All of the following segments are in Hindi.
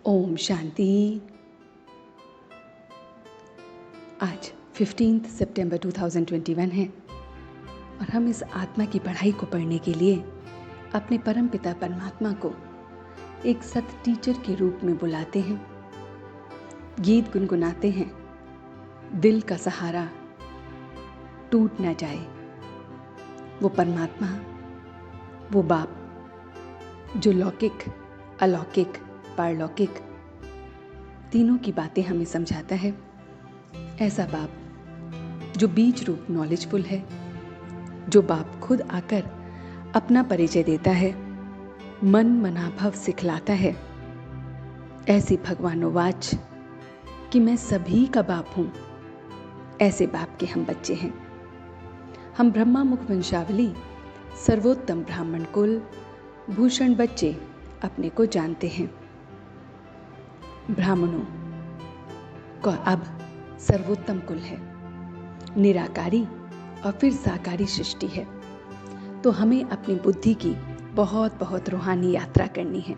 ओम शांति। आज 15 सितंबर 2021 है और हम इस आत्मा की पढ़ाई को पढ़ने के लिए अपने परम पिता परमात्मा को एक सत टीचर के रूप में बुलाते हैं, गीत गुनगुनाते हैं, दिल का सहारा टूट ना जाए। वो परमात्मा, वो बाप जो लौकिक, अलौकिक, पारलौकिक तीनों की बातें हमें समझाता है, ऐसा बाप जो बीज रूप नॉलेजफुल है, जो बाप खुद आकर अपना परिचय देता है, मन मनाभव सिखलाता है, ऐसी भगवानोवाच कि मैं सभी का बाप हूं। ऐसे बाप के हम बच्चे हैं। हम ब्रह्मा मुख वंशावली, सर्वोत्तम ब्राह्मण कुल, भूषण बच्चे अपने को जानते हैं। ब्राह्मणों का अब सर्वोत्तम कुल है, निराकारी और फिर साकारी सृष्टि है। तो हमें अपनी बुद्धि की बहुत बहुत रूहानी यात्रा करनी है।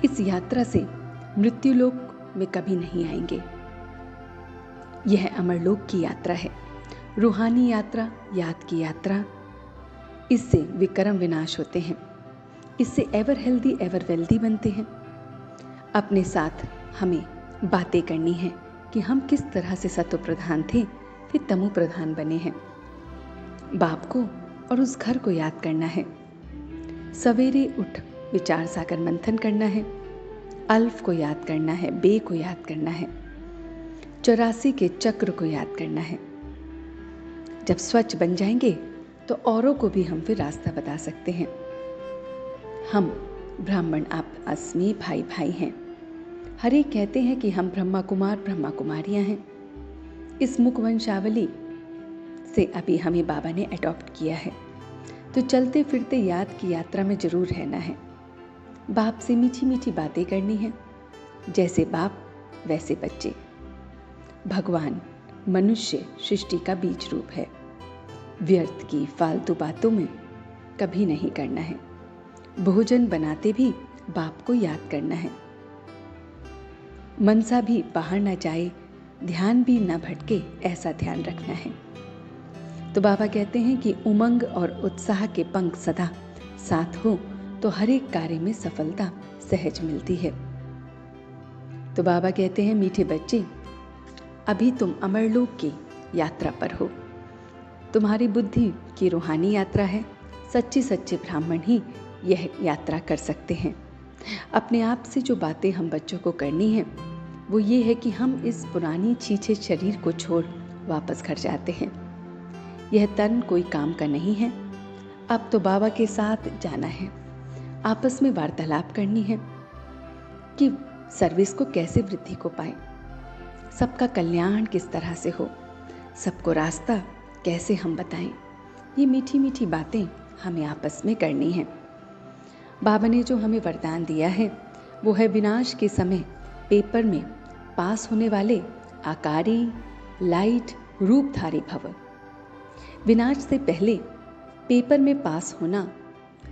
इस यात्रा से मृत्युलोक में कभी नहीं आएंगे। यह अमरलोक की यात्रा है, रूहानी यात्रा, याद की यात्रा। इससे विक्रम विनाश होते हैं, इससे एवर हेल्दी एवर वेल्दी बनते हैं। अपने साथ हमें बातें करनी है कि हम किस तरह से सत्व प्रधान थे, फिर तमो प्रधान बने हैं। बाप को और उस घर को याद करना है। सवेरे उठ विचार सागर मंथन करना है। अल्फ को याद करना है, बे को याद करना है, 84 के चक्र को याद करना है। जब स्वच्छ बन जाएंगे तो औरों को भी हम फिर रास्ता बता सकते हैं। हम ब्राह्मण आप अस्मी भाई भाई हैं। हर एक कहते हैं कि हम ब्रह्मा कुमार ब्रह्मा कुमारियां हैं। इस मुख वंशावली से अभी हमें बाबा ने अडॉप्ट किया है, तो चलते फिरते याद की यात्रा में जरूर रहना है। बाप से मीठी मीठी बातें करनी है। जैसे बाप वैसे बच्चे। भगवान मनुष्य सृष्टि का बीज रूप है। व्यर्थ की फालतू बातों में कभी नहीं करना है। भोजन बनाते भी बाप को याद करना है। मनसा भी बाहर ना जाए, ध्यान भी ना भटके, ऐसा ध्यान रखना है। तो बाबा कहते हैं कि उमंग और उत्साह के पंख सदा साथ हो तो हर एक कार्य में सफलता सहज मिलती है। तो बाबा कहते हैं, मीठे बच्चे, अभी तुम अमरलोक की यात्रा पर हो। तुम्हारी बुद्धि की रूहानी यात्रा है। सच्चे सच्चे ब्राह्मण ही यह यात्रा कर सकते हैं। अपने आप से जो बातें हम बच्चों को करनी है वो ये है कि हम इस पुरानी छीछे शरीर को छोड़ वापस घर जाते हैं। यह तन कोई काम का नहीं है। अब तो बाबा के साथ जाना है, आपस में वार्तालाप करनी है कि सर्विस को कैसे वृद्धि को पाए, सबका कल्याण किस तरह से हो, सबको रास्ता कैसे हम बताएं। ये मीठी मीठी बातें हमें आपस में करनी है। बाबा ने जो हमें वरदान दिया है वो है विनाश के समय पेपर में पास होने वाले आकारी, लाइट, रूपधारी भव। विनाश से पहले पेपर में पास होना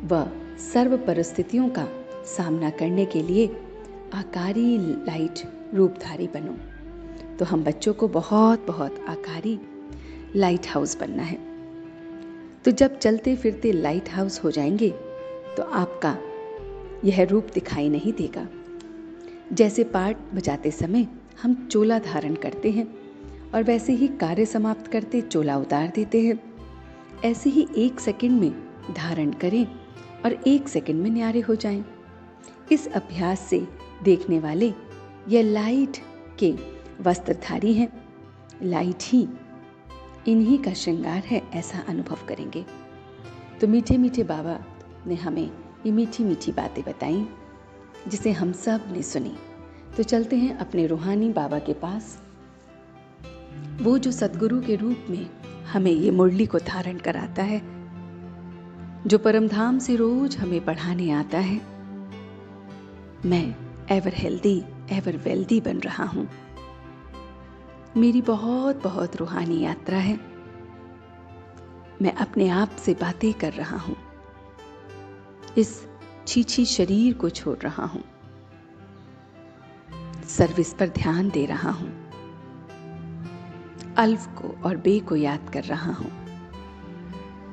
व सर्व परिस्थितियों का सामना करने के लिए आकारी, लाइट, रूपधारी बनो। तो हम बच्चों को बहुत बहुत आकारी लाइट हाउस बनना है। तो जब चलते फिरते लाइट हाउस हो जाएंगे तो आपका यह रूप दिखाई नहीं देगा। जैसे पाठ बजाते समय हम चोला धारण करते हैं और वैसे ही कार्य समाप्त करते चोला उतार देते हैं, ऐसे ही 1 सेकंड में धारण करें और 1 सेकंड में न्यारे हो जाएं। इस अभ्यास से देखने वाले यह लाइट के वस्त्रधारी हैं, लाइट ही इन्हीं का श्रृंगार है, ऐसा अनुभव करेंगे। तो मीठे मीठे बाबा ने हमें ये मीठी मीठी बातें बताई जिसे हम सब ने सुनी। तो चलते हैं अपने रूहानी बाबा के पास, वो जो सद्गुरु के रूप में हमें ये मुरली को धारण कराता है, जो परमधाम से रोज हमें पढ़ाने आता है। मैं एवर हेल्दी एवर वेल्दी बन रहा हूं। मेरी बहुत बहुत रूहानी यात्रा है। मैं अपने आप से बातें कर रहा हूं। इस छीछी शरीर को छोड़ रहा हूं। सर्विस पर ध्यान दे रहा हूँ। अल्फ को और बे को याद कर रहा हूँ।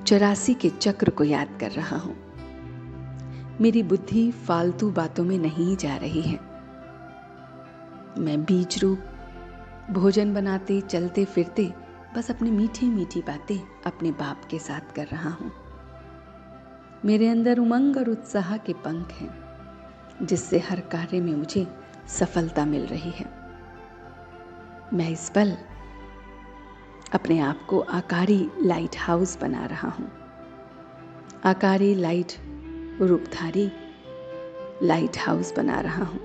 84 के चक्र को याद कर रहा हूँ। मेरी बुद्धि फालतू बातों में नहीं जा रही है। मैं बीज रूप भोजन बनाते, चलते फिरते बस अपनी मीठी मीठी बातें अपने बाप के साथ कर रहा हूँ। मेरे अंदर उमंग और उत्साह के पंख हैं, जिससे हर कार्य में मुझे सफलता मिल रही है। मैं इस पल अपने आप को आकारी लाइट हाउस बना रहा हूँ। आकारी लाइट रूपधारी लाइट हाउस बना रहा हूँ।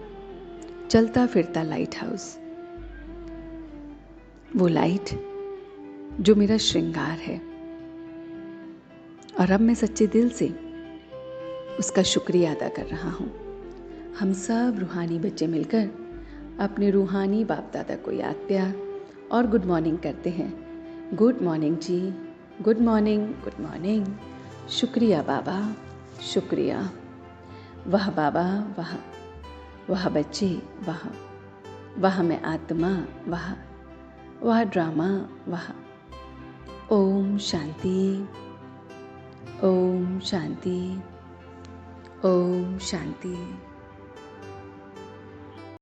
चलता फिरता लाइट हाउस, वो लाइट जो मेरा श्रृंगार है। और अब मैं सच्चे दिल से उसका शुक्रिया अदा कर रहा हूँ। हम सब रूहानी बच्चे मिलकर अपने रूहानी बाप दादा को याद, प्यार और गुड मॉर्निंग करते हैं। गुड मॉर्निंग जी, गुड मॉर्निंग, गुड मॉर्निंग। शुक्रिया बाबा, शुक्रिया। वाह बाबा, वाह। वाह बच्चे, वाह। वाह मैं आत्मा, वाह। वाह ड्रामा, वाह। ओम शांति, ओम शांति, ओम शांति।